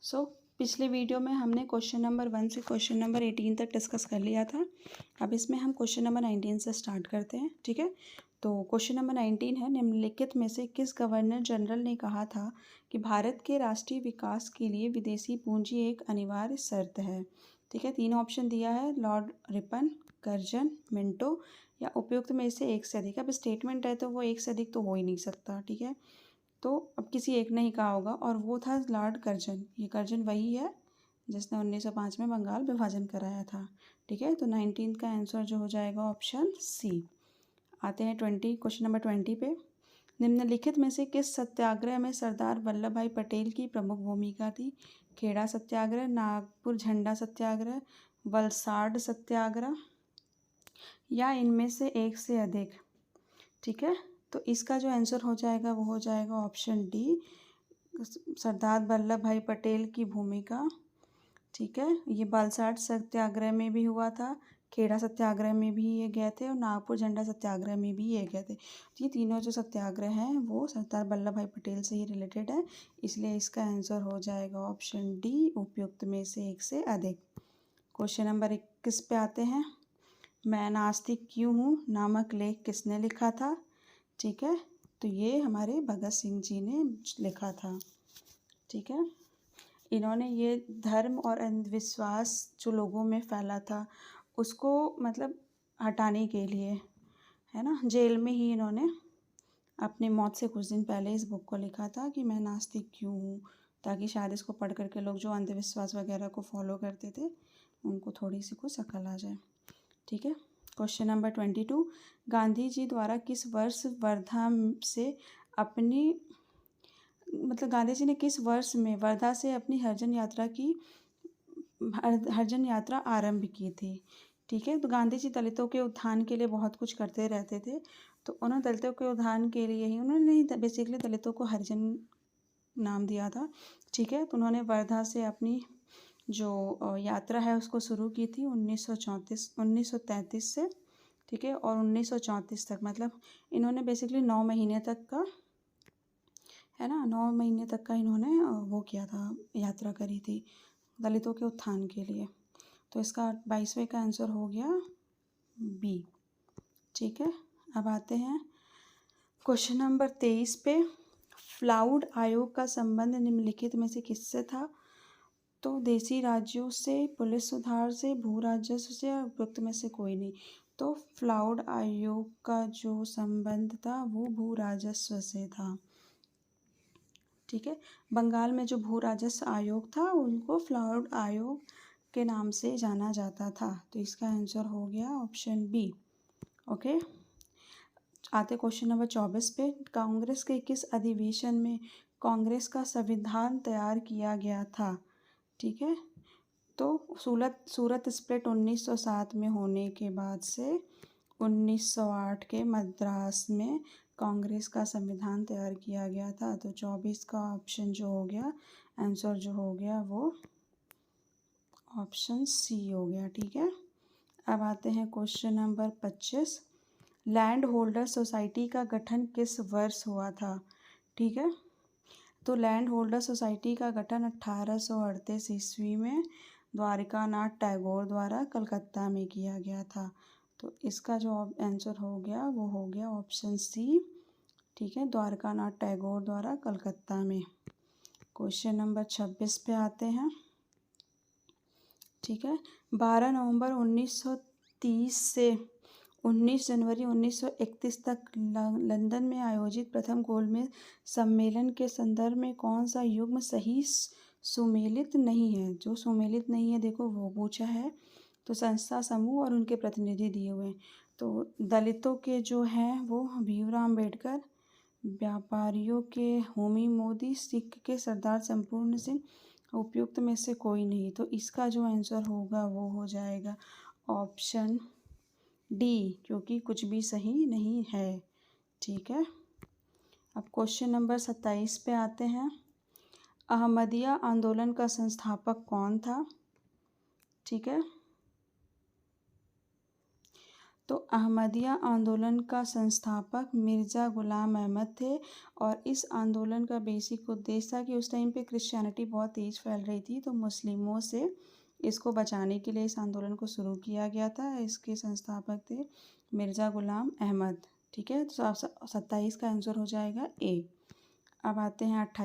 सो पिछले वीडियो में हमने क्वेश्चन नंबर 1 से क्वेश्चन नंबर 18 तक डिस्कस कर लिया था। अब इसमें हम क्वेश्चन नंबर 19 से स्टार्ट करते हैं, ठीक है। तो क्वेश्चन नंबर 19 है, निम्नलिखित में से किस गवर्नर जनरल ने कहा था कि भारत के राष्ट्रीय विकास के लिए विदेशी पूंजी एक अनिवार्य शर्त है। ठीक है, 3 ऑप्शन दिया है, लॉर्ड रिपन, कर्जन, मिंटो या उपयुक्त में से एक से अधिक। अब स्टेटमेंट है तो वो एक से अधिक तो हो ही नहीं सकता, ठीक है। तो अब किसी एक ने ही कहा होगा और वो था लॉर्ड कर्जन। ये कर्जन वही है जिसने 1905 में बंगाल विभाजन कराया था, ठीक है। तो 19 का आंसर जो हो जाएगा ऑप्शन सी। आते हैं क्वेश्चन नंबर 20 पे। निम्नलिखित में से किस सत्याग्रह में सरदार वल्लभ भाई पटेल की प्रमुख भूमिका थी? खेड़ा सत्याग्रह, नागपुर झंडा सत्याग्रह, वलसाड सत्याग्रह या इनमें से एक से अधिक, ठीक है। तो इसका जो आंसर हो जाएगा वो हो जाएगा ऑप्शन डी, सरदार वल्लभ भाई पटेल की भूमिका, ठीक है। ये बालसाड सत्याग्रह में भी हुआ था, खेड़ा सत्याग्रह में भी ये गए थे और नागपुर झंडा सत्याग्रह में भी ये गए थे। तो ये तीनों जो सत्याग्रह हैं वो सरदार वल्लभ भाई पटेल से ही रिलेटेड है, इसलिए इसका आंसर हो जाएगा ऑप्शन डी, उपयुक्त में से एक से अधिक। क्वेश्चन नंबर 21 पे आते हैं। मैं नास्तिक क्यों हूँ नामक लेख किसने लिखा था? ठीक है, तो ये हमारे भगत सिंह जी ने लिखा था, ठीक है। इन्होंने ये धर्म और अंधविश्वास जो लोगों में फैला था उसको मतलब हटाने के लिए, है ना, जेल में ही इन्होंने अपनी मौत से कुछ दिन पहले इस बुक को लिखा था कि मैं नास्तिक क्यों हूँ, ताकि शायद इसको पढ़ करके लोग जो अंधविश्वास वगैरह को फॉलो करते थे उनको थोड़ी सी कुछ अकल आ जाए, ठीक है। Question number 22। गांधी जी द्वारा किस वर्ष वर्धा से अपनी गांधी जी ने किस वर्ष में वर्धा से अपनी हरिजन यात्रा आरंभ की थी? ठीक है, तो गांधी जी दलितों के उत्थान के लिए बहुत कुछ करते रहते थे, तो उन्होंने दलितों के उत्थान के लिए ही उन्होंने बेसिकली दलितों को हरिजन नाम दिया था, ठीक है। तो उन्होंने वर्धा से अपनी जो यात्रा है उसको शुरू की थी 1933 से, ठीक है, और 1934 तक, मतलब इन्होंने बेसिकली 9 महीने तक का, है ना, 9 महीने तक का इन्होंने वो किया था, यात्रा करी थी दलितों के उत्थान के लिए। तो इसका 22वें का आंसर हो गया बी, ठीक है। अब आते हैं क्वेश्चन नंबर 23 पे। फ्लाउड आयोग का संबंध निम्नलिखित में से किससे था? तो देशी राज्यों से, पुलिस सुधार से, भू राजस्व से और उपयुक्त में से कोई नहीं। तो फ्लाउड आयोग का जो संबंध था वो भू राजस्व से था, ठीक है। बंगाल में जो भू राजस्व आयोग था उनको फ्लाउड आयोग के नाम से जाना जाता था, तो इसका आंसर हो गया ऑप्शन बी, ओके। आते क्वेश्चन नंबर 24 पे। कांग्रेस के किस अधिवेशन में कांग्रेस का संविधान तैयार किया गया था? ठीक है, तो सूरत स्प्लिट 1907 में होने के बाद से 1908 के मद्रास में कांग्रेस का संविधान तैयार किया गया था। तो 24 का ऑप्शन जो हो गया, आंसर जो हो गया वो ऑप्शन सी हो गया, ठीक है। अब आते हैं question number 25। Land holder society का गठन किस वर्ष हुआ था? ठीक है, तो लैंड होल्डर सोसाइटी का गठन 1838 ईस्वी में द्वारिकानाथ टैगोर द्वारा कलकत्ता में किया गया था। तो इसका जो आंसर हो गया वो हो गया ऑप्शन सी, ठीक है, द्वारकानाथ टैगोर द्वारा कलकत्ता में। क्वेश्चन नंबर 26 पे आते हैं, ठीक है। 12 नवंबर 1930 से 19 जनवरी 1931 तक लंदन में आयोजित प्रथम गोलमेज सम्मेलन के संदर्भ में कौन सा युग्म सही सुमेलित नहीं है? जो सुमेलित नहीं है देखो वो पूछा है। तो संस्था, समूह और उनके प्रतिनिधि दिए हुए हैं। तो दलितों के जो हैं वो भीमराव अम्बेडकर, व्यापारियों के होमी मोदी, सिख के सरदार संपूर्ण सिंह, उपयुक्त में से कोई नहीं। तो इसका जो आंसर होगा वो हो जाएगा ऑप्शन डी, क्योंकि कुछ भी सही नहीं है, ठीक है। अब क्वेश्चन नंबर 27 पे आते हैं। अहमदिया आंदोलन का संस्थापक कौन था? ठीक है, तो अहमदिया आंदोलन का संस्थापक मिर्ज़ा ग़ुलाम अहमद थे और इस आंदोलन का बेसिक उद्देश्य था कि उस टाइम पे क्रिश्चियनिटी बहुत तेज़ फैल रही थी, तो मुस्लिमों से इसको बचाने के लिए इस आंदोलन को शुरू किया गया था। इसके संस्थापक थे मिर्ज़ा ग़ुलाम अहमद। ठीक है, तो 27 का आंसर हो जाएगा ए। अब आते हैं 28